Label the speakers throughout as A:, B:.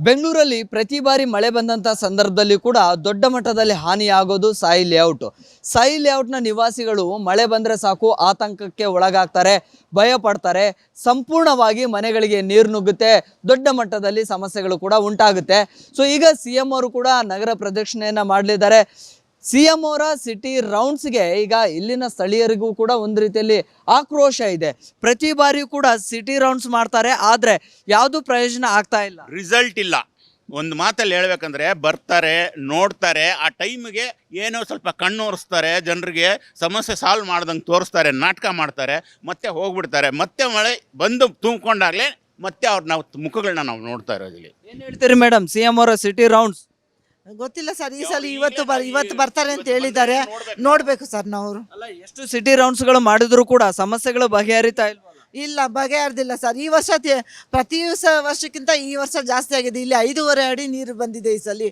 A: ಬೆಂಗಳೂರಲ್ಲಿ ಪ್ರತಿ ಬಾರಿ ಮಳೆ ಬಂದಂಥ ಸಂದರ್ಭದಲ್ಲಿ ಕೂಡ ದೊಡ್ಡ ಮಟ್ಟದಲ್ಲಿ ಹಾನಿಯಾಗೋದು ಸಾಯಿ ಲೇಔಟ್. ಸಾಯಿ ಲೇಔಟ್ನ ನಿವಾಸಿಗಳು ಮಳೆ ಬಂದರೆ ಸಾಕು ಆತಂಕಕ್ಕೆ ಒಳಗಾಗ್ತಾರೆ, ಭಯ ಪಡ್ತಾರೆ. ಸಂಪೂರ್ಣವಾಗಿ ಮನೆಗಳಿಗೆ ನೀರು ನುಗ್ಗುತ್ತೆ, ದೊಡ್ಡ ಮಟ್ಟದಲ್ಲಿ ಸಮಸ್ಯೆಗಳು ಕೂಡ ಉಂಟಾಗುತ್ತೆ. ಸೊ ಈಗ CM ಅವರು ಕೂಡ ನಗರ ಪ್ರದಕ್ಷಿಣೆಯನ್ನು ಮಾಡಲಿದ್ದಾರೆ. CM ಅವರ ಸಿಟಿ ರೌಂಡ್ಸ್ಗೆ ಈಗ ಇಲ್ಲಿನ ಸ್ಥಳೀಯರಿಗೂ ಕೂಡ ಒಂದು ರೀತಿಯಲ್ಲಿ ಆಕ್ರೋಶ ಇದೆ. ಪ್ರತಿ ಬಾರಿಯೂ ಕೂಡ ಸಿಟಿ ರೌಂಡ್ಸ್ ಮಾಡ್ತಾರೆ, ಆದರೆ ಯಾವುದು ಪ್ರಯೋಜನ ಆಗ್ತಾ ಇಲ್ಲ,
B: ರಿಸಲ್ಟ್ ಇಲ್ಲ. ಒಂದು ಮಾತಲ್ಲಿ ಹೇಳ್ಬೇಕಂದ್ರೆ ಬರ್ತಾರೆ, ನೋಡ್ತಾರೆ, ಆ ಟೈಮಿಗೆ ಏನೋ ಸ್ವಲ್ಪ ಕಣ್ಣೋರಿಸ್ತಾರೆ, ಜನರಿಗೆ ಸಮಸ್ಯೆ ಸಾಲ್ವ್ ಮಾಡ್ದಂಗೆ ತೋರಿಸ್ತಾರೆ, ನಾಟಕ ಮಾಡ್ತಾರೆ, ಮತ್ತೆ ಹೋಗ್ಬಿಡ್ತಾರೆ. ಮತ್ತೆ ಮಳೆ ಬಂದು ತುಂಬಿಕೊಂಡಾಗಲೇ ಮತ್ತೆ ಅವ್ರು ನಾವು ಮುಖಗಳನ್ನ ನಾವು ನೋಡ್ತಾ ಇರೋದು. ಇಲ್ಲಿ
A: ಏನು ಹೇಳ್ತೀರಿ ಮೇಡಮ್ CM ಅವರ ಸಿಟಿ ರೌಂಡ್ಸ್?
C: ಗೊತ್ತಿಲ್ಲ ಸರ್, ಈ ಸಲ ಇವತ್ತು ಬರ್ತಾರೆ ಅಂತ ಹೇಳಿದ್ದಾರೆ, ನೋಡ್ಬೇಕು ಸರ್ ನಾವು.
A: ಅಲ್ಲ, ಎಷ್ಟು ಸಿಟಿ ರೌಂಡ್ಸ್ಗಳು ಮಾಡಿದ್ರು ಕೂಡ ಸಮಸ್ಯೆಗಳು ಬಗೆಹರಿತಾ ಇಲ್ವಲ್ಲ?
C: ಇಲ್ಲ, ಬಗೆಹರ್ದಿಲ್ಲ ಸರ್. ಈ ವರ್ಷ ಪ್ರತಿ ವರ್ಷಕ್ಕಿಂತ ಈ ವರ್ಷ ಜಾಸ್ತಿ ಆಗಿದೆ. ಇಲ್ಲಿ 5.5 ಅಡಿ ನೀರು ಬಂದಿದೆ ಈ ಸಲ.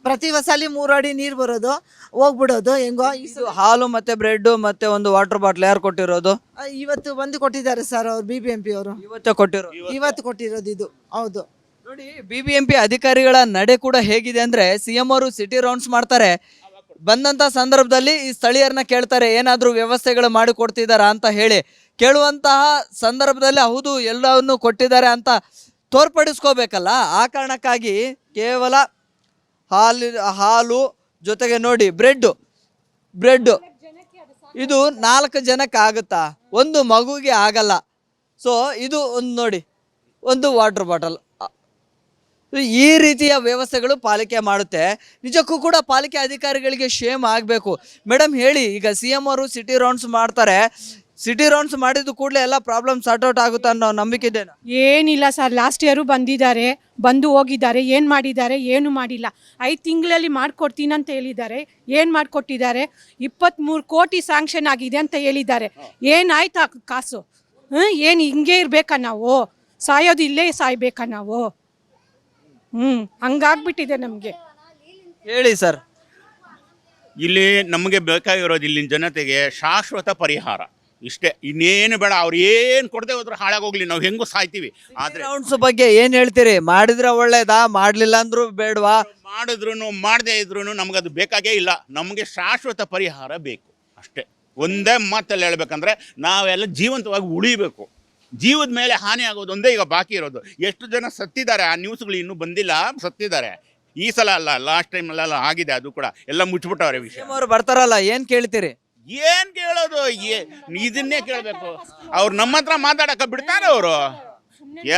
C: ಪ್ರತಿ ಸಲ 3 ಅಡಿ ನೀರು ಬರೋದು, ಹೋಗ್ಬಿಡೋದು ಹೆಂಗೋ.
A: ಇದು ಹಾಲು ಮತ್ತೆ ಬ್ರೆಡ್ ಮತ್ತೆ ಒಂದು ವಾಟರ್ ಬಾಟ್ಲ್ ಯಾರು ಕೊಟ್ಟಿರೋದು?
C: ಇವತ್ತು ಬಂದು ಕೊಟ್ಟಿದ್ದಾರೆ ಸರ್ ಅವರು, BBMP ಅವರು
A: ಇವತ್ತೇ ಕೊಟ್ಟಿರೋ.
C: ಇವತ್ತು ಕೊಟ್ಟಿರೋದು ಇದು. ಹೌದು
A: ನೋಡಿ, BBMP ಅಧಿಕಾರಿಗಳ ನಡೆ ಕೂಡ ಹೇಗಿದೆ ಅಂದ್ರೆ, CM ಅವರು ಸಿಟಿ ರೌಂಡ್ಸ್ ಮಾಡ್ತಾರೆ, ಬಂದಂತ ಸಂದರ್ಭದಲ್ಲಿ ಈ ಸ್ಥಳೀಯರನ್ನ ಕೇಳ್ತಾರೆ ಏನಾದರೂ ವ್ಯವಸ್ಥೆಗಳು ಮಾಡಿ ಕೊಡ್ತಿದ್ದಾರಾ ಅಂತ ಹೇಳಿ. ಕೇಳುವಂತಹ ಸಂದರ್ಭದಲ್ಲಿ ಹೌದು ಎಲ್ಲವನ್ನು ಕೊಟ್ಟಿದ್ದಾರೆ ಅಂತ ತೋರ್ಪಡಿಸ್ಕೋಬೇಕಲ್ಲ. ಆ ಕಾರಣಕ್ಕಾಗಿ ಕೇವಲ ಹಾಲು ಜೊತೆಗೆ ನೋಡಿ ಬ್ರೆಡ್ ಇದು 4 ಜನಕ್ಕೆ ಆಗುತ್ತಾ? ಒಂದು ಮಗುಗೆ ಆಗಲ್ಲ. ಸೊ ಇದು ಒಂದು ನೋಡಿ, ಒಂದು ವಾಟರ್ ಬಾಟಲ್. ಈ ರೀತಿಯ ವ್ಯವಸ್ಥೆಗಳು ಪಾಲಿಕೆ ಮಾಡುತ್ತೆ. ನಿಜಕ್ಕೂ ಕೂಡ ಪಾಲಿಕೆ ಅಧಿಕಾರಿಗಳಿಗೆ ಶೇಮ್ ಆಗಬೇಕು. ಮೇಡಮ್ ಹೇಳಿ, ಈಗ CM ಅವರು ಸಿಟಿ ರೌಂಡ್ಸ್ ಮಾಡ್ತಾರೆ, ಸಿಟಿ ರೌಂಡ್ಸ್ ಮಾಡಿದ ಕೂಡಲೇ ಎಲ್ಲ ಪ್ರಾಬ್ಲಮ್ ಸಾರ್ಟ್ ಔಟ್ ಆಗುತ್ತೆ ಅನ್ನೋ ನಂಬಿಕೆ ಇದೆನಾ?
D: ಏನಿಲ್ಲ ಸರ್, ಲಾಸ್ಟ್ ಇಯರು ಬಂದಿದ್ದಾರೆ, ಬಂದು ಹೋಗಿದ್ದಾರೆ, ಏನು ಮಾಡಿದ್ದಾರೆ? ಏನು ಮಾಡಿಲ್ಲ. 5 ತಿಂಗಳಲ್ಲಿ ಮಾಡಿಕೊಡ್ತೀನಿ ಅಂತ ಹೇಳಿದ್ದಾರೆ. ಏನು ಮಾಡಿಕೊಟ್ಟಿದ್ದಾರೆ? 23 ಕೋಟಿ ಸ್ಯಾಂಕ್ಷನ್ ಆಗಿದೆ ಅಂತ ಹೇಳಿದ್ದಾರೆ. ಏನಾಯ್ತು ಕಾಸು? ಏನು ಹಿಂಗೆ ಇರಬೇಕಾ ನಾವು? ಸಾಯೋದು ಇಲ್ಲೇ ಸಾಯ್ಬೇಕಾ ನಾವು? ಹಂಗಾಗ್ಬಿಟ್ಟಿದೆ ನಮಗೆ.
A: ಹೇಳಿ ಸರ್.
B: ಇಲ್ಲಿ ನಮಗೆ ಬೇಕಾಗಿರೋದು ಇಲ್ಲಿನ ಜನತೆಗೆ ಶಾಶ್ವತ ಪರಿಹಾರ ಇಷ್ಟೇ, ಇನ್ನೇನು ಬೇಡ. ಅವ್ರು ಏನು ಕೊಡದೆ ಹೋದ್ರೆ ಹಾಳಾಗೋಗ್ಲಿ, ನಾವು ಹೆಂಗೂ ಸಾಯ್ತೀವಿ. ಆದರೆ
A: ರೌಂಡ್ಸ್ ಬಗ್ಗೆ ಏನು ಹೇಳ್ತೀರಿ? ಮಾಡಿದ್ರೆ ಒಳ್ಳೇದಾ, ಮಾಡಲಿಲ್ಲ ಅಂದ್ರೂ ಬೇಡವಾ?
B: ಮಾಡಿದ್ರು ಮಾಡದೇ ಇದ್ರು ನಮಗದು ಬೇಕಾಗೇ ಇಲ್ಲ. ನಮಗೆ ಶಾಶ್ವತ ಪರಿಹಾರ ಬೇಕು ಅಷ್ಟೇ. ಒಂದೇ ಮಾತಲ್ಲಿ ಹೇಳ್ಬೇಕಂದ್ರೆ ನಾವೆಲ್ಲ ಜೀವಂತವಾಗಿ ಉಳಿಬೇಕು. ಜೀವದ ಮೇಲೆ ಹಾನಿ ಆಗೋದು ಒಂದೇ ಈಗ ಬಾಕಿ ಇರೋದು. ಎಷ್ಟು ಜನ ಸತ್ತಿದ್ದಾರೆ, ಆ ನ್ಯೂಸ್ಗಳು ಇನ್ನೂ ಬಂದಿಲ್ಲ, ಸತ್ತಿದ್ದಾರೆ. ಈ ಸಲ ಅಲ್ಲ, ಲಾಸ್ಟ್ ಟೈಮಲ್ಲೆಲ್ಲ ಆಗಿದೆ. ಅದು ಕೂಡ ಎಲ್ಲ ಮುಚ್ಚಿಬಿಟ್ಟವ್ರೆ ವಿಷಯ.
A: ಅವ್ರು ಬರ್ತಾರಲ್ಲ, ಏನು ಕೇಳ್ತೀರಿ?
B: ಏನು ಕೇಳೋದು? ಇದನ್ನೇ ಕೇಳಬೇಕು. ಅವ್ರು ನಮ್ಮ ಹತ್ರ ಮಾತಾಡಕ್ಕೆ ಬಿಡ್ತಾರೆ? ಅವರು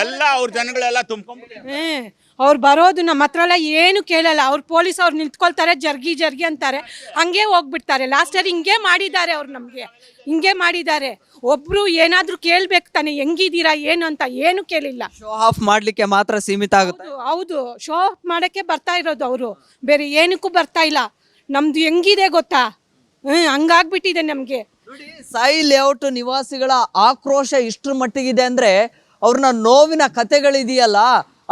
B: ಎಲ್ಲ ಅವ್ರ ಜನಗಳೆಲ್ಲ ತುಂಬ್ಕೊಂಡ್ಬಿಟ್ಟು
D: ಅವ್ರು ಬರೋದು ನಮ್ಮ ಹತ್ರ ಎಲ್ಲ ಏನು ಕೇಳಲ್ಲ. ಅವ್ರು ಪೊಲೀಸ್ ಅವ್ರು ನಿಂತ್ಕೊಳ್ತಾರೆ, ಜರ್ಗಿ ಅಂತ ಹಂಗೆ ಹೋಗ್ಬಿಡ್ತಾರೆ. ಲಾಸ್ಟ್ ಇಯರ್ ಹಿಂಗೆ ಮಾಡಿದ್ದಾರೆ ಅವ್ರು, ನಮಗೆ ಹಿಂಗೆ ಮಾಡಿದ್ದಾರೆ. ಒಬ್ರು ಏನಾದರೂ ಕೇಳ್ಬೇಕು ತಾನೆ, ಹೆಂಗಿದ್ದೀರಾ ಏನು ಅಂತ, ಏನು ಕೇಳಿಲ್ಲ.
A: ಶೋ ಆಫ್ ಮಾಡಲಿಕ್ಕೆ ಮಾತ್ರ ಸೀಮಿತ ಆಗುತ್ತೆ.
D: ಹೌದು, ಶೋ ಆಫ್ ಮಾಡೋಕ್ಕೆ ಬರ್ತಾ ಇರೋದು ಅವರು, ಬೇರೆ ಏನಕ್ಕೂ ಬರ್ತಾ ಇಲ್ಲ. ನಮ್ದು ಹೆಂಗಿದೆ ಗೊತ್ತಾ? ಹಂಗಾಗ್ಬಿಟ್ಟಿದೆ ನಮಗೆ.
A: ನೋಡಿ, ಸಾಯಿ ಲೇಔಟ್ ನಿವಾಸಿಗಳ ಆಕ್ರೋಶ ಇಷ್ಟರ ಮಟ್ಟಿಗಿದೆ ಅಂದ್ರೆ, ಅವ್ರನ್ನ ನೋವಿನ ಕಥೆಗಳಿದೆಯಲ್ಲ,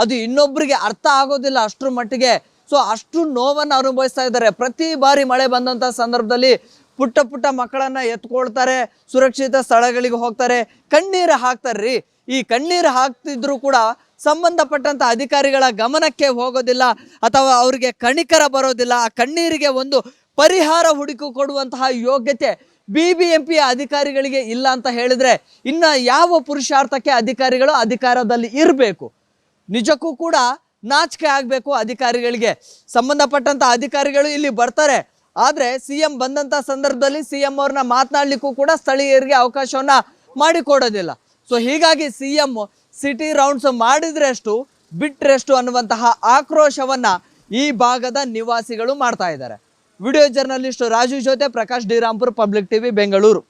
A: ಅದು ಇನ್ನೊಬ್ಬರಿಗೆ ಅರ್ಥ ಆಗೋದಿಲ್ಲ ಅಷ್ಟರ ಮಟ್ಟಿಗೆ. ಸೊ ಅಷ್ಟು ನೋವನ್ನು ಅನುಭವಿಸ್ತಾ ಇದ್ದಾರೆ. ಪ್ರತಿ ಬಾರಿ ಮಳೆ ಬಂದಂಥ ಸಂದರ್ಭದಲ್ಲಿ ಪುಟ್ಟ ಮಕ್ಕಳನ್ನು ಎತ್ಕೊಳ್ತಾರೆ, ಸುರಕ್ಷಿತ ಸ್ಥಳಗಳಿಗೆ ಹೋಗ್ತಾರೆ, ಕಣ್ಣೀರು ಹಾಕ್ತಾರ್ರಿ. ಈ ಕಣ್ಣೀರು ಹಾಕ್ತಿದ್ರು ಕೂಡ ಸಂಬಂಧಪಟ್ಟಂಥ ಅಧಿಕಾರಿಗಳ ಗಮನಕ್ಕೆ ಹೋಗೋದಿಲ್ಲ, ಅಥವಾ ಅವರಿಗೆ ಕಣಿಕರ ಬರೋದಿಲ್ಲ. ಆ ಕಣ್ಣೀರಿಗೆ ಒಂದು ಪರಿಹಾರ ಹುಡುಕಿ ಕೊಡುವಂತಹ ಯೋಗ್ಯತೆ BBMP ಅಧಿಕಾರಿಗಳಿಗೆ ಇಲ್ಲ ಅಂತ ಹೇಳಿದ್ರೆ, ಇನ್ನು ಯಾವ ಪುರುಷಾರ್ಥಕ್ಕೆ ಅಧಿಕಾರಿಗಳು ಅಧಿಕಾರದಲ್ಲಿ ಇರಬೇಕು? ನಿಜಕ್ಕೂ ಕೂಡ ನಾಚಿಕೆ ಆಗಬೇಕು ಅಧಿಕಾರಿಗಳಿಗೆ. ಸಂಬಂಧಪಟ್ಟಂಥ ಅಧಿಕಾರಿಗಳು ಇಲ್ಲಿ ಬರ್ತಾರೆ, ಆದರೆ CM ಬಂದಂಥ ಸಂದರ್ಭದಲ್ಲಿ CM ಅವ್ರನ್ನ ಮಾತನಾಡಲಿಕ್ಕೂ ಕೂಡ ಸ್ಥಳೀಯರಿಗೆ ಅವಕಾಶವನ್ನು ಮಾಡಿಕೊಡೋದಿಲ್ಲ. ಸೊ ಹೀಗಾಗಿ CM ಸಿಟಿ ರೌಂಡ್ಸ್ ಮಾಡಿದ್ರೆಷ್ಟು ಬಿಟ್ರೆಷ್ಟು ಅನ್ನುವಂತಹ ಆಕ್ರೋಶವನ್ನು ಈ ಭಾಗದ ನಿವಾಸಿಗಳು ಮಾಡ್ತಾ ಇದ್ದಾರೆ. ವಿಡಿಯೋ ಜರ್ನಲಿಸ್ಟ್ ರಾಜು ಜೊತೆ Prakash D Rampur, public TV, Bengaluru.